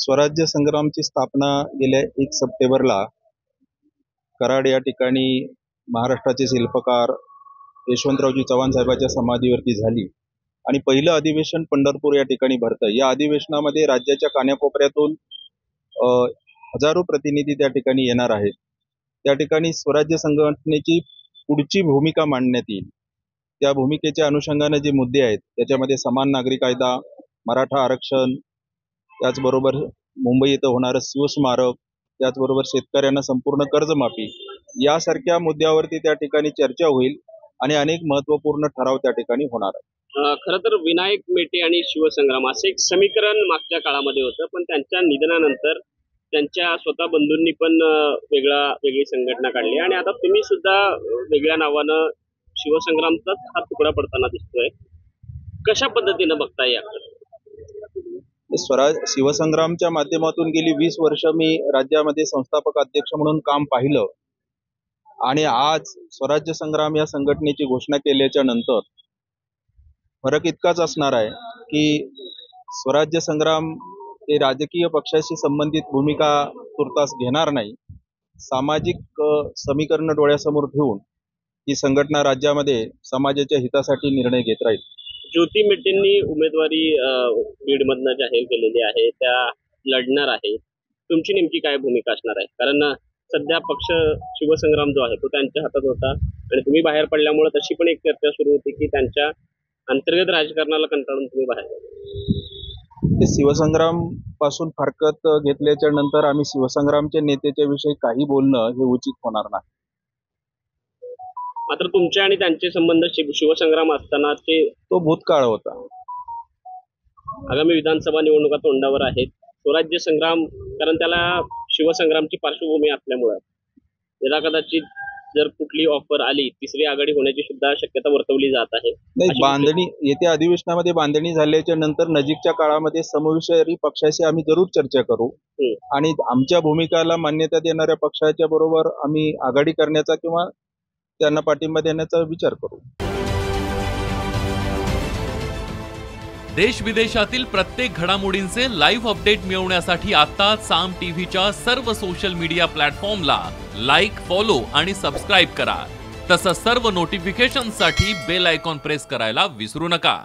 स्वराज्य संग्रामची स्थापना गेल्या 1 सप्टेंबरला कराड या ठिकाणी महाराष्ट्राचे शिल्पकार यशवंतरावजी चव्हाण साहेबांच्या समाधीवरती झाली आणि पहिलं अधिवेशन पंढरपूर या ठिकाणी भरतं। या अधिवेशनामध्ये राज्याच्या कानाकोपऱ्यातून हजारो प्रतिनिधी त्या ठिकाणी येणार आहेत। त्या ठिकाणी स्वराज्य संघटनेची पुढची भूमिका मांडण्यात येईल। त्या भूमिकेच्या अनुषंगाने जे मुद्दे आहेत त्याच्यामध्ये समान नागरी कायदा, मराठा आरक्षण, त्याचबरोबर मुंबई येथे होणारं शिवस्मारक, त्याचबरोबर शेतकऱ्यांना संपूर्ण कर्जमाफी यासारख्या मुद्द्यावरती त्या ठिकाणी चर्चा होईल आणि अनेक महत्त्वपूर्ण ठराव त्या ठिकाणी होणार आहेत। खरं तर विनायक मेटे आणि शिवसंग्राम असे एक समीकरण मागच्या काळामध्ये होतं, पण त्यांच्या निधनानंतर त्यांच्या स्वतः बंधूंनी पण वेगळी संघटना काढली आणि आता तुम्ही सुद्धा वेगळ्या नावानं शिवसंग्रामचाच हा तुकडा पडताना दिसतोय। कशा पद्धतीने बघताय याकडे? शिवसंग्रामच्या माध्यमातून गेली 20 वर्ष मी राज्यामध्ये संस्थापक अध्यक्ष म्हणून काम पाहिलं आणि आज स्वराज्य संग्राम या संघटनेची घोषणा केल्याच्या नंतर फरक इतकाच असणार आहे की स्वराज्य संग्राम हे राजकीय पक्षाशी संबंधित भूमिका तुर्तास घेणार नाही। सामाजिक समीकरण डोळ्यासमोर ठेवून ही संघटना राज्यामध्ये समाजाच्या हितासाठी निर्णय घेत राहील। ज्योती मेटेंनी उमेदवारी बीडमधनं जाहीर केलेली आहे, त्या लढणार आहे। तुमची नेमकी काय भूमिका असणार आहे? कारण सध्या पक्ष शिवसंग्राम जो आहे तो त्यांच्या हातात होता आणि तुम्ही बाहेर पडल्यामुळे तशी पण एक चर्चा सुरू होती की त्यांच्या अंतर्गत राजकारणाला कंटाळून तुम्ही बाहेर शिवसंग्राम पासून फारकत घेतल्याच्या नंतर आम्ही शिवसंग्रामच्या नेत्याच्या विषयी काही बोलणं हे उचित होणार नाही। मात्र तुमचे आणि त्यांचे संबंध शिवसंग्राम असताना तो भूतकाळ होता। आगामी विधानसभा निवडणुका तोंडावर आहेत। स्वराज्य संग्राम कारण त्याला शिवसंग्रामची पार्श्वभूमी असल्यामुळे याला कदाचित जर कुठली ऑफर आली तिसरी आघाडी होण्याची सुद्धा शक्यता वर्तवली जात आहे। नाही, बांधणी येत्या अधिवेशनामध्ये बांधणी झाल्याच्या नंतर नजीकच्या काळामध्ये समविषयी पक्षाशी आम्ही जरूर चर्चा करू आणि आमच्या भूमिकाला मान्यता देणाऱ्या पक्षाच्या बरोबर आम्ही आघाडी करण्याचा किंवा त्यांना पाठिंबा देण्याचा विचार करू। देश विदेशातील प्रत्येक घडामोडींचे लाईव्ह अपडेट मिळवण्यासाठी आता साम टीव्हीच्या सर्व सोशल मीडिया प्लॅटफॉर्मला लाईक, फॉलो आणि सबस्क्राईब करा। तसंच सर्व नोटिफिकेशनसाठी बेल आयकॉन प्रेस करायला विसरू नका।